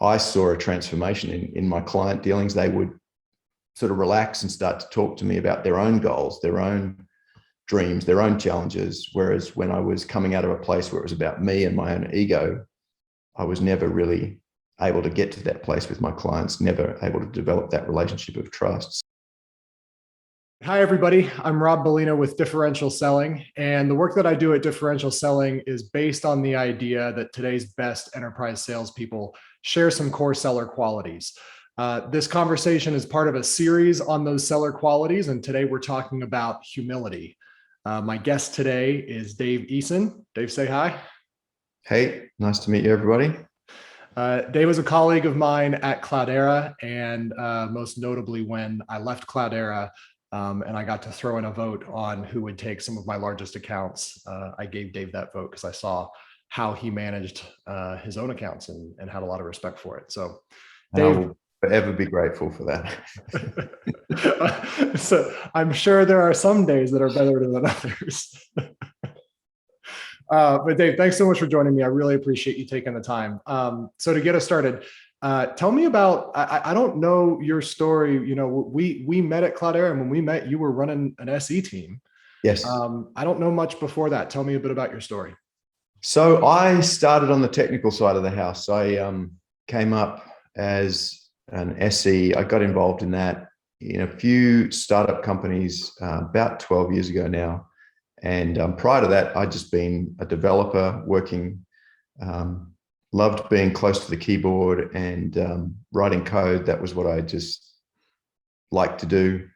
I saw a transformation in my client dealings. They would sort of relax and start to talk to me about their own goals, their own dreams, their own challenges. Whereas when I was coming out of a place where it was about me and my own ego, I was never really able to get to that place with my clients, never able to develop that relationship of trust. Hi, everybody. I'm Rob Bellino with Differential Selling, and the work that I do at Differential Selling is based on the idea that today's best enterprise salespeople share some core seller qualities. This conversation is part of a series on those seller qualities, and today we're talking about humility. My guest today is Dave Eason. Dave, say hi. Hey, nice to meet you, everybody. Dave was a colleague of mine at Cloudera, and most notably when I left Cloudera, and I got to throw in a vote on who would take some of my largest accounts. I gave Dave that vote because I saw how he managed his own accounts and had a lot of respect for it. So, Dave, I will forever be grateful for that. So I'm sure there are some days that are better than others. But Dave, thanks so much for joining me. I really appreciate you taking the time. So to get us started, tell me about, I don't know your story. You know, we met at Cloudera, and when we met, you were running an SE team. Yes. I don't know much before that. Tell me a bit about your story. So I started on the technical side of the house. I came up as an SE. I got involved in that in a few startup companies about 12 years ago now. And prior to that, I'd just been a developer working, loved being close to the keyboard and writing code. That was what I just liked to do.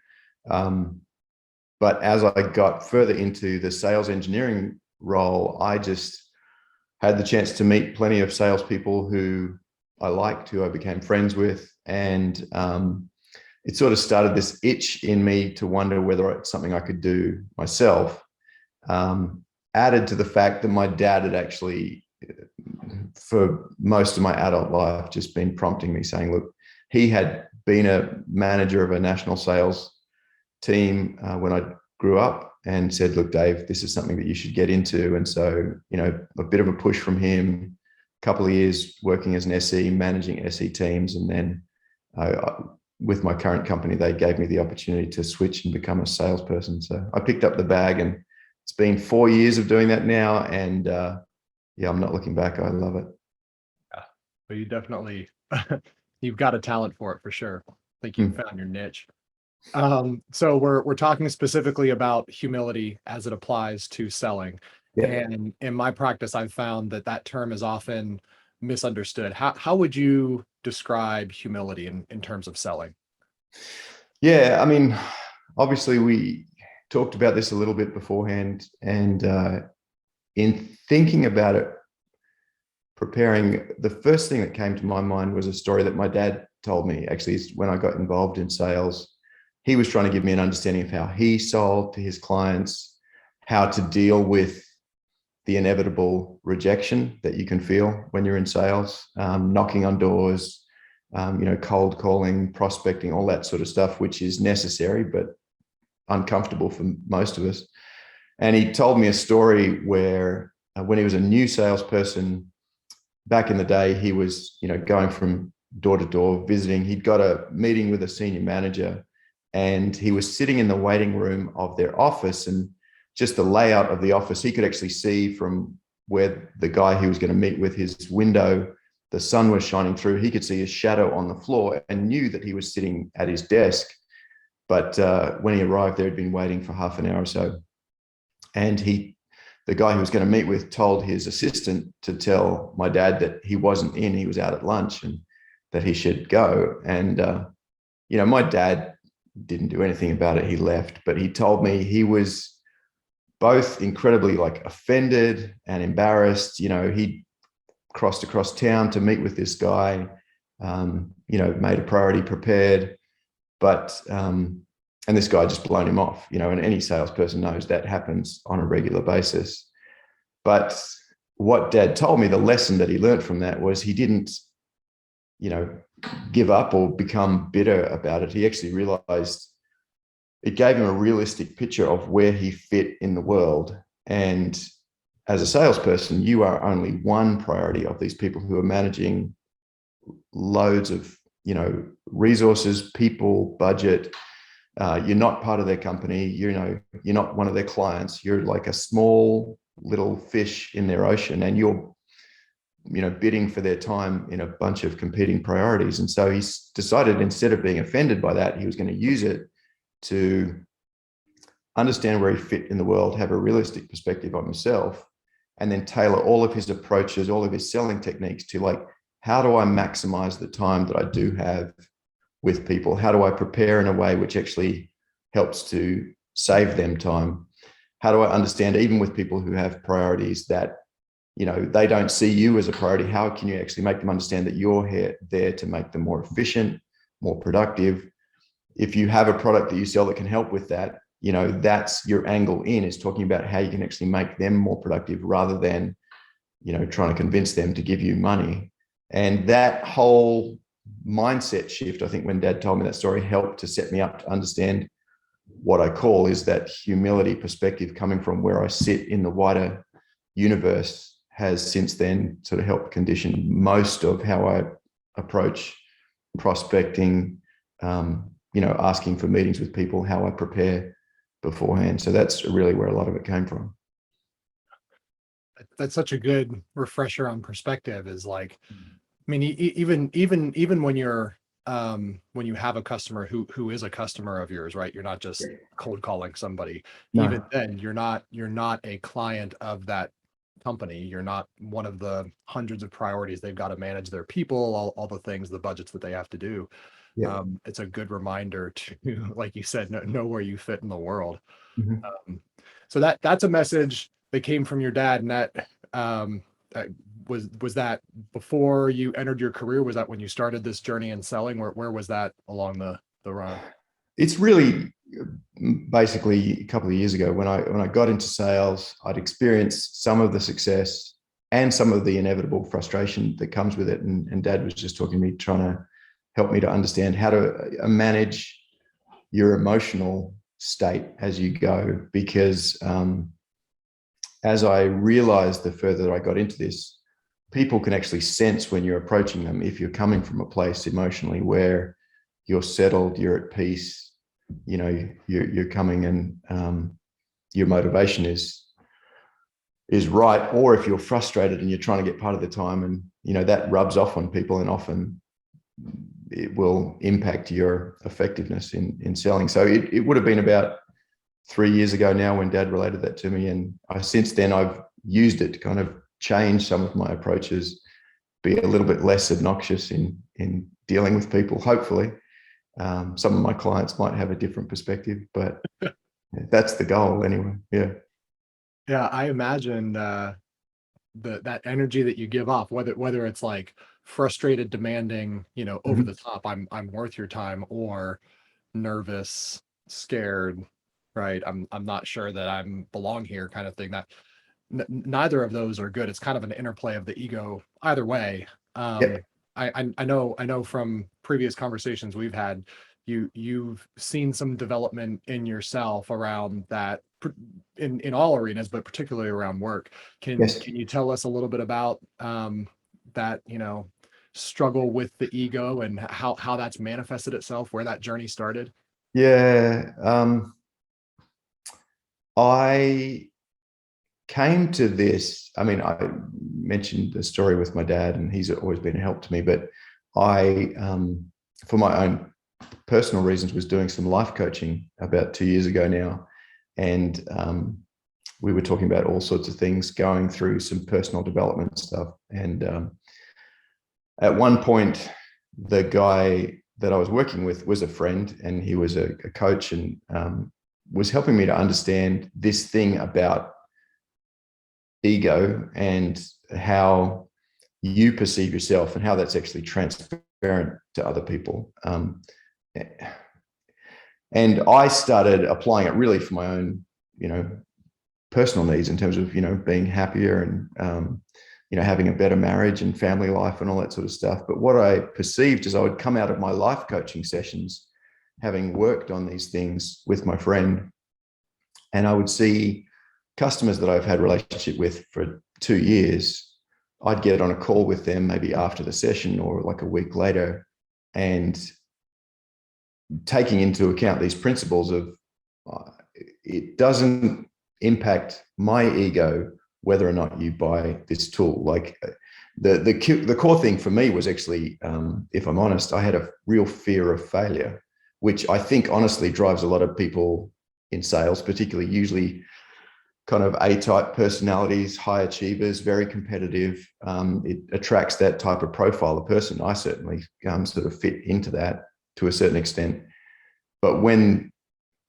But as I got further into the sales engineering role, I just had the chance to meet plenty of salespeople who I liked, who I became friends with. And it sort of started this itch in me to wonder whether it's something I could do myself. Added to the fact that my dad had actually, for most of my adult life, just been prompting me, saying, look, he had been a manager of a national sales team when I grew up, and said, look, Dave, this is something that you should get into. And so, you know, a bit of a push from him, a couple of years working as an SE, managing SE teams. And then with my current company, they gave me the opportunity to switch and become a salesperson. So I picked up the bag, and it's been 4 years of doing that now. And yeah, I'm not looking back. I love it. Yeah, but you definitely, you've got a talent for it for sure. I think you've found your niche. So we're talking specifically about humility as it applies to selling. Yeah. And in my practice, I've found that that term is often misunderstood. How would you describe humility in terms of selling? Yeah, I mean, obviously we talked about this a little bit beforehand, and in thinking about it, preparing, the first thing that came to my mind was a story that my dad told me. Actually, when I got involved in sales, he was trying to give me an understanding of how he sold to his clients, how to deal with the inevitable rejection that you can feel when you're in sales, knocking on doors, you know, cold calling, prospecting, all that sort of stuff, which is necessary, but uncomfortable for most of us. And he told me a story where when he was a new salesperson back in the day, he was, you know, going from door to door visiting. He'd got a meeting with a senior manager, and he was sitting in the waiting room of their office, and just the layout of the office, he could actually see from where the guy he was going to meet with, his window, the sun was shining through. He could see his shadow on the floor and knew that he was sitting at his desk. But when he arrived there, he'd been waiting for half an hour or so. And the guy he was going to meet with told his assistant to tell my dad that he wasn't in, he was out at lunch, and that he should go. And, you know, my dad didn't do anything about it. He left, but he told me he was both incredibly like offended and embarrassed. You know, he crossed across town to meet with this guy, you know, made a priority, prepared, but, and this guy just blown him off, you know, and any salesperson knows that happens on a regular basis. But what Dad told me, the lesson that he learned from that was he didn't, you know, give up or become bitter about it. He actually realized it gave him a realistic picture of where he fit in the world. And as a salesperson, you are only one priority of these people who are managing loads of, resources, people, budget. You're not part of their company. You're not one of their clients. You're like a small little fish in their ocean, and you're, bidding for their time in a bunch of competing priorities. And so he's decided, instead of being offended by that, he was going to use it to understand where he fit in the world, have a realistic perspective on himself, and then tailor all of his approaches, all of his selling techniques to, like, how do I maximize the time that I do have with people? How do I prepare in a way which actually helps to save them time? How do I understand, even with people who have priorities that, they don't see you as a priority, how can you actually make them understand that you're here, there to make them more efficient, more productive? If you have a product that you sell that can help with that, that's your angle in, is talking about how you can actually make them more productive, rather than, trying to convince them to give you money. And that whole mindset shift, I think when Dad told me that story, helped to set me up to understand what I call is that humility perspective, coming from where I sit in the wider universe, has since then sort of helped condition most of how I approach prospecting, asking for meetings with people, how I prepare beforehand. So that's really where a lot of it came from. That's such a good refresher on perspective. Is like, I mean, even when you're when you have a customer who is a customer of yours, right? You're not just cold calling somebody. No. Even then, you're not a client of that company. You're not one of the hundreds of priorities they've got to manage, their people, all the things, the budgets that they have to do. Yeah. It's a good reminder to, like you said, know where you fit in the world. Mm-hmm. So that's a message that came from your dad, and that was that before you entered your career? Was that when you started this journey in selling? Where was that along the run? It's really basically a couple of years ago when I got into sales. I'd experienced some of the success and some of the inevitable frustration that comes with it. And Dad was just talking to me, trying to help me to understand how to manage your emotional state as you go. Because as I realized, the further I got into this, people can actually sense when you're approaching them, if you're coming from a place emotionally where you're settled, you're at peace, you're coming, and your motivation is right, or if you're frustrated and you're trying to get part of the time, and that rubs off on people, and often it will impact your effectiveness in selling. So it would have been about 3 years ago now when Dad related that to me, and since then I've used it to kind of change some of my approaches, be a little bit less obnoxious in dealing with people, hopefully. Some of my clients might have a different perspective, but that's the goal anyway. Yeah, I imagine that energy that you give off, whether it's like frustrated, demanding, over Mm-hmm. the top, I'm worth your time, or nervous, scared, right? I'm not sure that I'm belong here, kind of thing. That neither of those are good. It's kind of an interplay of the ego either way. Yep. I know from previous conversations we've had, you've seen some development in yourself around that, in all arenas, but particularly around work. Can Yes. you tell us a little bit about that, struggle with the ego, and how that's manifested itself, where that journey started? Yeah. I came to this. I mean, I mentioned the story with my dad, and he's always been a help to me. But I, for my own personal reasons, was doing some life coaching about 2 years ago now, and we were talking about all sorts of things, going through some personal development stuff. And at one point, the guy that I was working with was a friend, and he was a coach, and was helping me to understand this thing about ego and how you perceive yourself, and how that's actually transparent to other people. And I started applying it really for my own, personal needs, in terms of, being happier, and, having a better marriage and family life and all that sort of stuff. But what I perceived is, I would come out of my life coaching sessions, having worked on these things with my friend, and I would see customers that I've had relationship with for 2 years. I'd get on a call with them maybe after the session or like a week later, and taking into account these principles of it doesn't impact my ego whether or not you buy this tool. Like the core thing for me was actually, if I'm honest, I had a real fear of failure, which I think honestly drives a lot of people in sales, particularly usually kind of A-type personalities, high achievers, very competitive. It attracts that type of profile of person. I certainly sort of fit into that to a certain extent. But when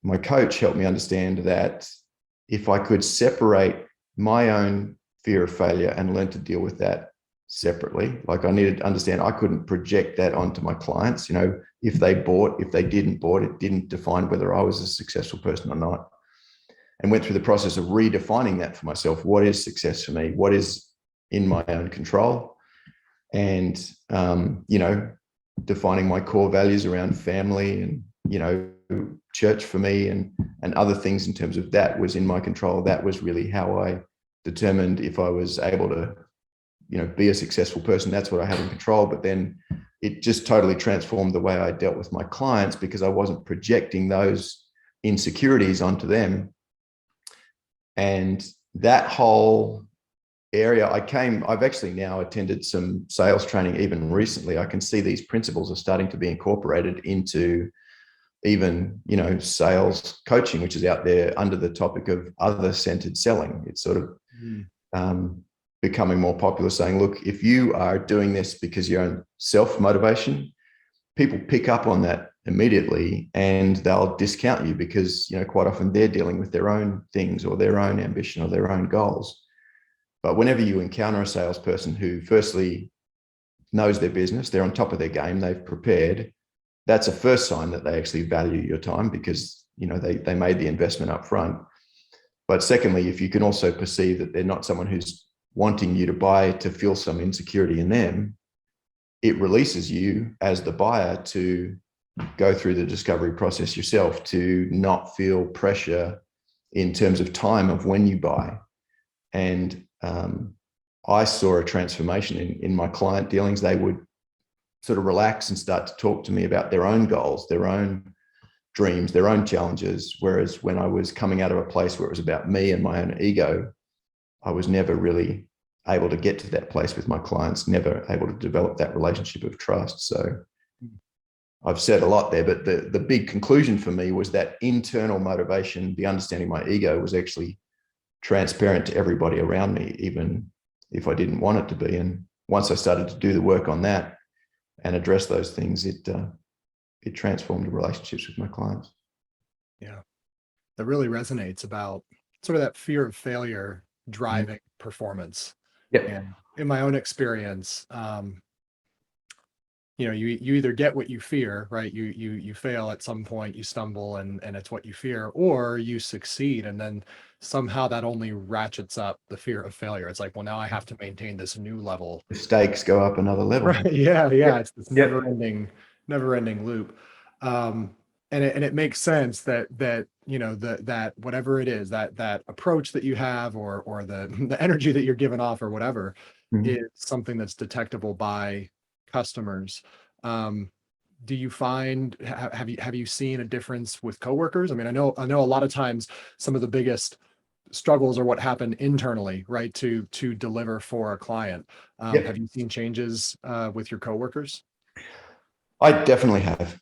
my coach helped me understand that if I could separate my own fear of failure and learn to deal with that separately, like I needed to understand I couldn't project that onto my clients. You know, if they bought, if they didn't bought, it didn't define whether I was a successful person or not. And went through the process of redefining that for myself. What is success for me? What is in my own control? And, you know, defining my core values around family and, you know, church for me and other things in terms of that was in my control. That was really how I determined if I was able to, you know, be a successful person. That's what I had in control. But then it just totally transformed the way I dealt with my clients, because I wasn't projecting those insecurities onto them. And that whole area, I've actually now attended some sales training even recently. I can see these principles are starting to be incorporated into even, you know, sales coaching, which is out there under the topic of other-centered selling. It's sort of becoming more popular, saying, look, if you are doing this because your own self-motivation, people pick up on that immediately and they'll discount you because, you know, quite often they're dealing with their own things or their own ambition or their own goals. But whenever you encounter a salesperson who firstly knows their business, they're on top of their game, they've prepared, that's a first sign that they actually value your time because, you know, they made the investment up front. But secondly, if you can also perceive that they're not someone who's wanting you to buy to feel some insecurity in them, it releases you as the buyer to go through the discovery process yourself, to not feel pressure in terms of time of when you buy. And I saw a transformation in my client dealings. They would sort of relax and start to talk to me about their own goals, their own dreams, their own challenges. Whereas when I was coming out of a place where it was about me and my own ego, I was never really able to get to that place with my clients, never able to develop that relationship of trust. So I've said a lot there, but the big conclusion for me was that internal motivation, the understanding my ego, was actually transparent to everybody around me, even if I didn't want it to be. And once I started to do the work on that and address those things, it transformed the relationships with my clients. Yeah, that really resonates about sort of that fear of failure driving performance. Yeah. And in my own experience, you know, you either get what you fear, right? You fail at some point, you stumble, and it's what you fear, or you succeed, and then somehow that only ratchets up the fear of failure. It's like, well, now I have to maintain this new level. The stakes go up another level. Right? Yeah. It's this never-ending loop. And it makes sense that you know that whatever it is, that approach that you have, or the energy that you're giving off, or whatever, is something that's detectable by customers. Do you find, have you seen a difference with coworkers? I mean, I know a lot of times some of the biggest struggles are what happen internally, right? To deliver for a client. Have you seen changes with your coworkers? I definitely have.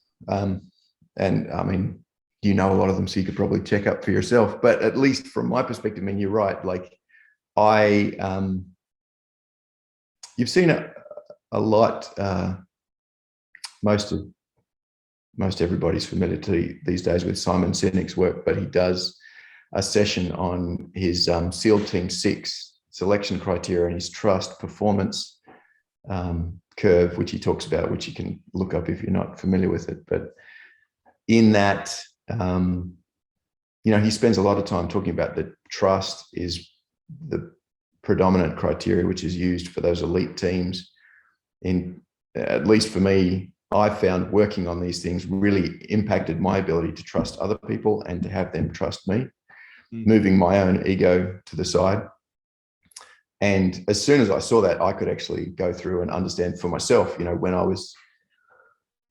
And I mean, you know a lot of them, so you could probably check up for yourself. But at least from my perspective, I mean, you're right. Like you've seen a lot. Most everybody's familiar these days with Simon Sinek's work, but he does a session on his SEAL Team 6 selection criteria and his trust performance curve, which he talks about, which you can look up if you're not familiar with it. But in that, you know, he spends a lot of time talking about that trust is the predominant criteria which is used for those elite teams. At least for me, I found working on these things really impacted my ability to trust other people and to have them trust me, moving my own ego to the side. And as soon as I saw that, I could actually go through and understand for myself, when I was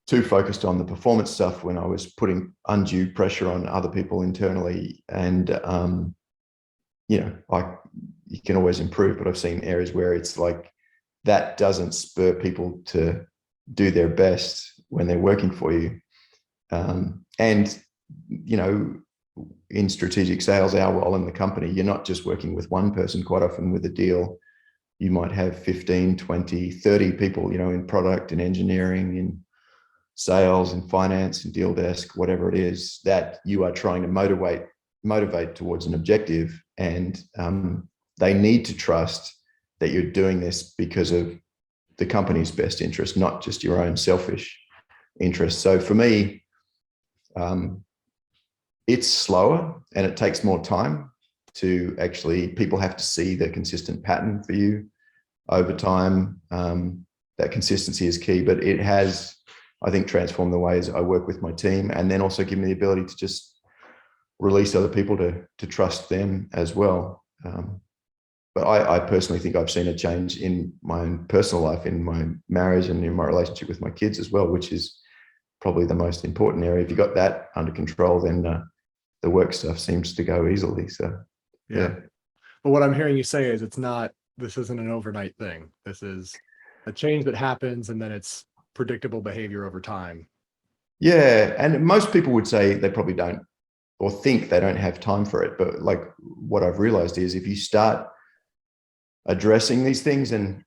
too focused on the performance stuff, when I was putting undue pressure on other people internally, and you can always improve, but I've seen areas where it's like that doesn't spur people to do their best when they're working for you. And in strategic sales, our role in the company, you're not just working with one person. Quite often with a deal, you might have 15, 20, 30 people, in product and engineering, in sales and finance and deal desk, whatever it is, that you are trying to motivate towards an objective. And they need to trust that you're doing this because of the company's best interest, not just your own selfish interest. So for me, it's slower and it takes more time to actually, people have to see the consistent pattern for you over time. That consistency is key, but it has, I think, transformed the ways I work with my team, and then also give me the ability to just release other people to trust them as well. But I personally think I've seen a change in my own personal life, in my marriage and in my relationship with my kids as well, which is probably the most important area. If you got that under control, then the work stuff seems to go easily. So, yeah. But what I'm hearing you say is this isn't an overnight thing. This is a change that happens, and then it's predictable behavior over time. Yeah. And most people would say they probably don't, or think they don't have time for it. But like what I've realized is, if you start addressing these things, and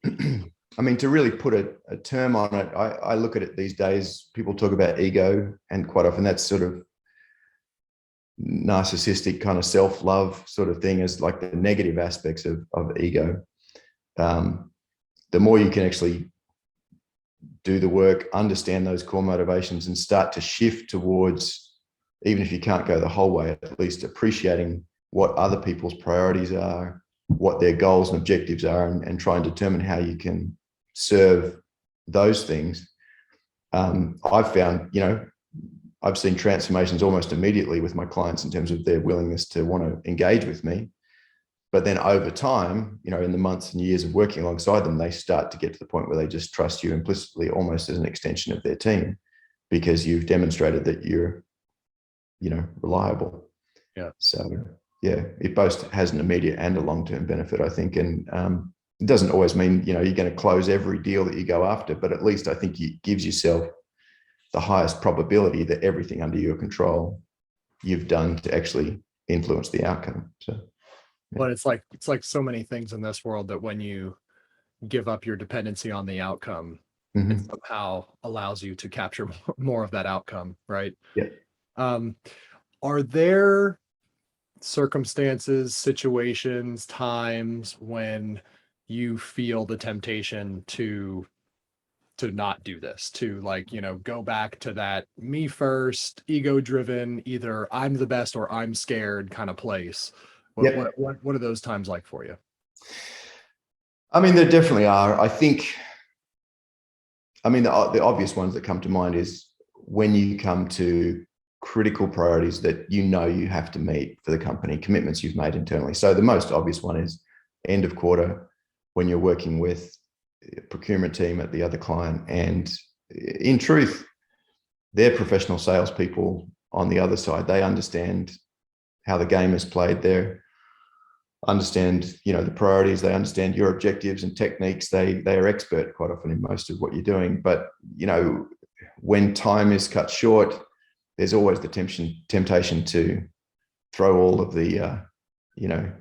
I mean, to really put a term on it, I look at it these days, people talk about ego, and quite often that's sort of narcissistic kind of self-love sort of thing, as like the negative aspects of ego. The more you can actually do the work, understand those core motivations, and start to shift towards, even if you can't go the whole way, at least appreciating what other people's priorities are, what their goals and objectives are, and try and determine how you can serve those things. I've found, I've seen transformations almost immediately with my clients in terms of their willingness to want to engage with me. But then over time, in the months and years of working alongside them, they start to get to the point where they just trust you implicitly, almost as an extension of their team, because you've demonstrated that you're, reliable. Yeah. So yeah, it both has an immediate and a long-term benefit, I think. And it doesn't always mean, you're going to close every deal that you go after, but at least I think it gives yourself the highest probability that everything under your control you've done to actually influence the outcome. So, yeah. But it's like so many things in this world, that when you give up your dependency on the outcome, it somehow allows you to capture more of that outcome, right? Yeah. Are there circumstances, situations, times when you feel the temptation to not do this, to go back to that me first, ego driven, either I'm the best or I'm scared kind of place? What are those times like for you? I mean, there definitely are. I think, the obvious ones that come to mind is when you come to critical priorities that you have to meet for the company, commitments you've made internally. So the most obvious one is end of quarter, when you're working with a procurement team at the other client, and in truth, they're professional salespeople on the other side. They understand how the game is played. They understand, the priorities. They understand your objectives and techniques. They are expert quite often in most of what you're doing. But when time is cut short, there's always the temptation to throw all of the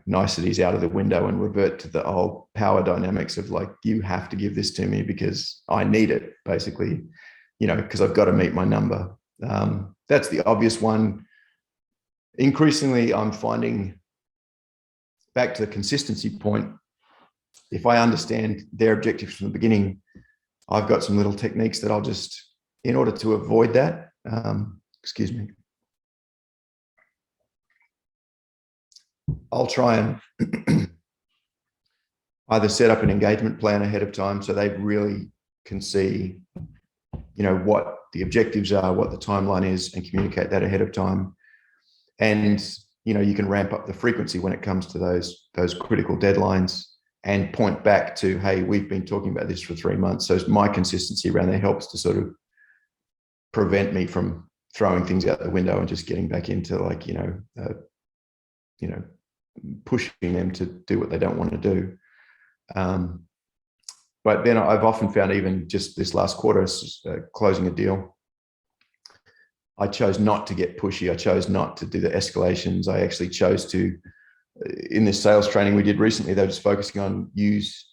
niceties out of the window and revert to the old power dynamics of like, you have to give this to me because I need it, basically, because I've got to meet my number. That's the obvious one. Increasingly, I'm finding, back to the consistency point, if I understand their objectives from the beginning, I've got some little techniques that I'll just, in order to avoid that, excuse me, I'll try and either set up an engagement plan ahead of time so they really can see, what the objectives are, what the timeline is, and communicate that ahead of time. And, you can ramp up the frequency when it comes to those critical deadlines. and point back to, hey, we've been talking about this for 3 months. So my consistency around there helps to sort of prevent me from throwing things out the window and just getting back into like, pushing them to do what they don't want to do. But then I've often found, even just this last quarter, closing a deal, I chose not to get pushy. I chose not to do the escalations. I actually chose to, in this sales training we did recently, they were just focusing on use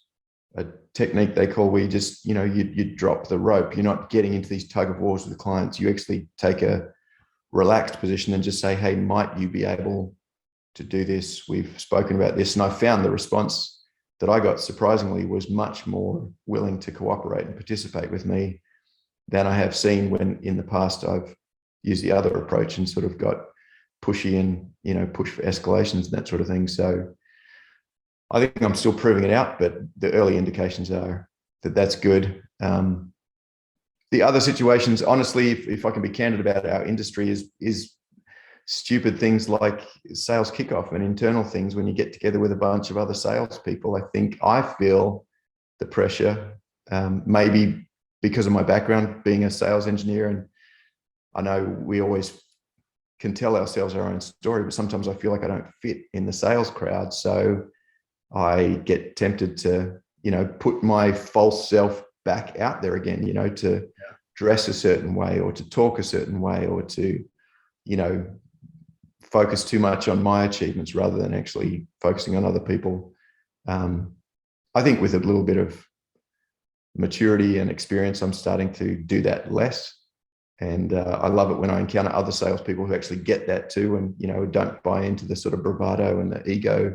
a technique they call where you just, you drop the rope. You're not getting into these tug of wars with the clients. You actually take a relaxed position and just say, hey, might you be able to do this? We've spoken about this. And I found the response that I got, surprisingly, was much more willing to cooperate and participate with me than I have seen when in the past I've used the other approach and sort of got pushy and, push for escalations and that sort of thing. So I think I'm still proving it out, but the early indications are that that's good. The other situations, honestly, if I can be candid about our industry, is stupid things like sales kickoff and internal things when you get together with a bunch of other salespeople. I feel the pressure, maybe because of my background being a sales engineer, and I know we always can tell ourselves our own story, but sometimes I feel like I don't fit in the sales crowd. So I get tempted to, put my false self back out there again, to dress a certain way or to talk a certain way or to, focus too much on my achievements rather than actually focusing on other people. I think with a little bit of maturity and experience, I'm starting to do that less. And I love it when I encounter other salespeople who actually get that too, and don't buy into the sort of bravado and the ego,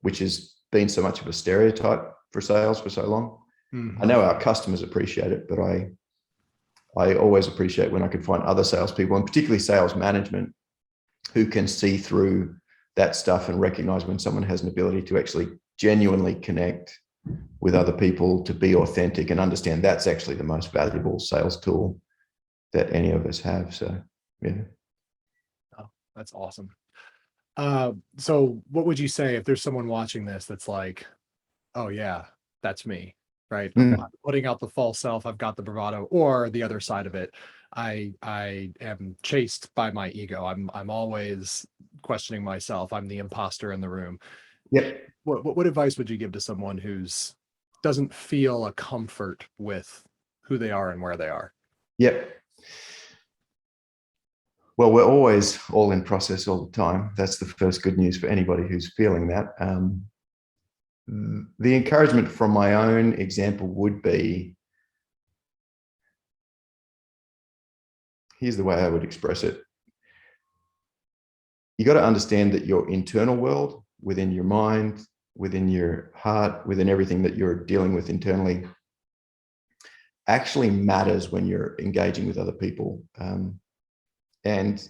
which has been so much of a stereotype for sales for so long. Mm-hmm. I know our customers appreciate it, but I always appreciate when I can find other salespeople, and particularly sales management, who can see through that stuff and recognize when someone has an ability to actually genuinely connect with other people, to be authentic, and understand that's actually the most valuable sales tool that any of us have. So, yeah. Oh, that's awesome. So what would you say if there's someone watching this that's like, oh yeah, that's me, right? I'm putting out the false self. I've got the bravado, or the other side of it. I am chased by my ego. I'm always questioning myself. I'm the imposter in the room. Yep. What advice would you give to someone who's doesn't feel a comfort with who they are and where they are? Yep. Well, we're always all in process all the time. That's the first good news for anybody who's feeling that. The encouragement from my own example would be, here's the way I would express it. You got to understand that your internal world, within your mind, within your heart, within everything that you're dealing with internally, actually matters when you're engaging with other people. And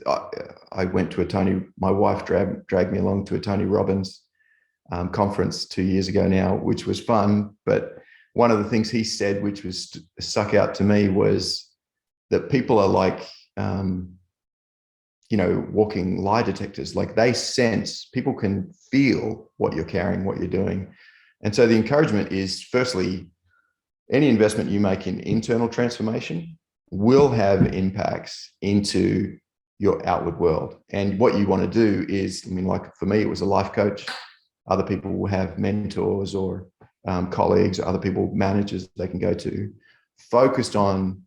I went to my wife dragged me along to a Tony Robbins conference 2 years ago now, which was fun. But one of the things he said, which was stuck out to me, was that people are like, walking lie detectors. Like, they sense, people can feel what you're carrying, what you're doing. And so the encouragement is, firstly, any investment you make in internal transformation will have impacts into your outward world. And what you want to do is, like for me, it was a life coach. Other people will have mentors or colleagues, other people, managers they can go to, focused on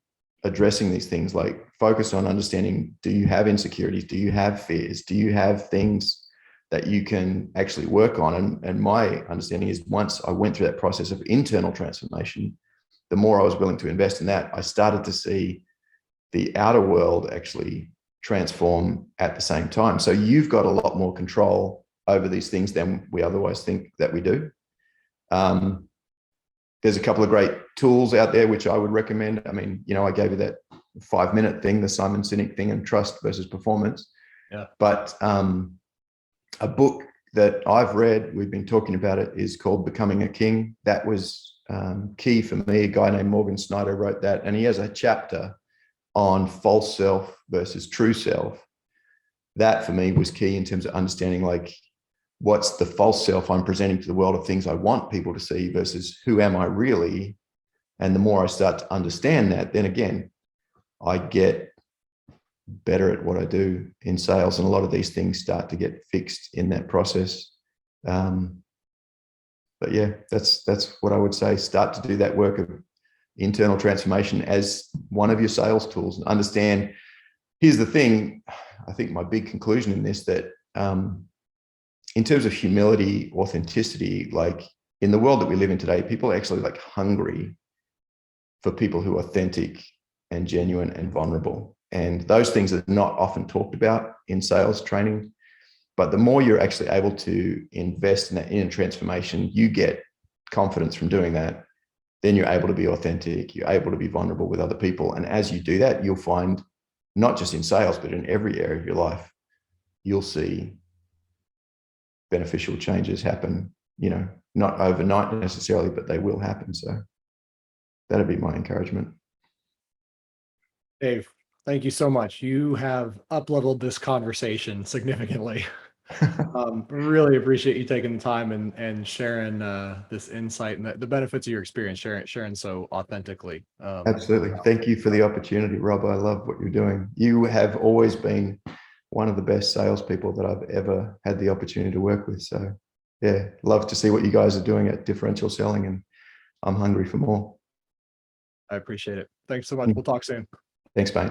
addressing these things, like focused on understanding, do you have insecurities? Do you have fears? Do you have things that you can actually work on? And my understanding is, once I went through that process of internal transformation, the more I was willing to invest in that, I started to see the outer world actually transform at the same time. So you've got a lot more control over these things than we otherwise think that we do. There's a couple of great tools out there which I would recommend. I gave you that 5-minute thing, the Simon Sinek thing, and trust versus performance. Yeah. But a book that I've read, we've been talking about it, is called Becoming a King. That was key for me. A guy named Morgan Snyder wrote that, and he has a chapter on false self versus true self. That for me was key in terms of understanding, like, what's the false self I'm presenting to the world of things I want people to see versus who am I really? And the more I start to understand that, then again, I get better at what I do in sales. And a lot of these things start to get fixed in that process. But yeah, that's what I would say. Start to do that work of internal transformation as one of your sales tools, and understand, here's the thing. I think my big conclusion in this, that in terms of humility, authenticity, like in the world that we live in today, people are actually like hungry for people who are authentic and genuine and vulnerable. And those things are not often talked about in sales training. But the more you're actually able to invest in that inner transformation, you get confidence from doing that. Then you're able to be authentic, you're able to be vulnerable with other people. And as you do that, you'll find, not just in sales, but in every area of your life, you'll see beneficial changes happen, not overnight necessarily, but they will happen. So that'd be my encouragement. Dave, thank you so much. You have up-leveled this conversation significantly. Really appreciate you taking the time and sharing this insight and the benefits of your experience, sharing so authentically. Absolutely. Thank you for the opportunity, Rob. I love what you're doing. You have always been one of the best salespeople that I've ever had the opportunity to work with. So yeah, love to see what you guys are doing at Differential Selling, and I'm hungry for more. I appreciate it. Thanks so much. We'll talk soon. Thanks, mate.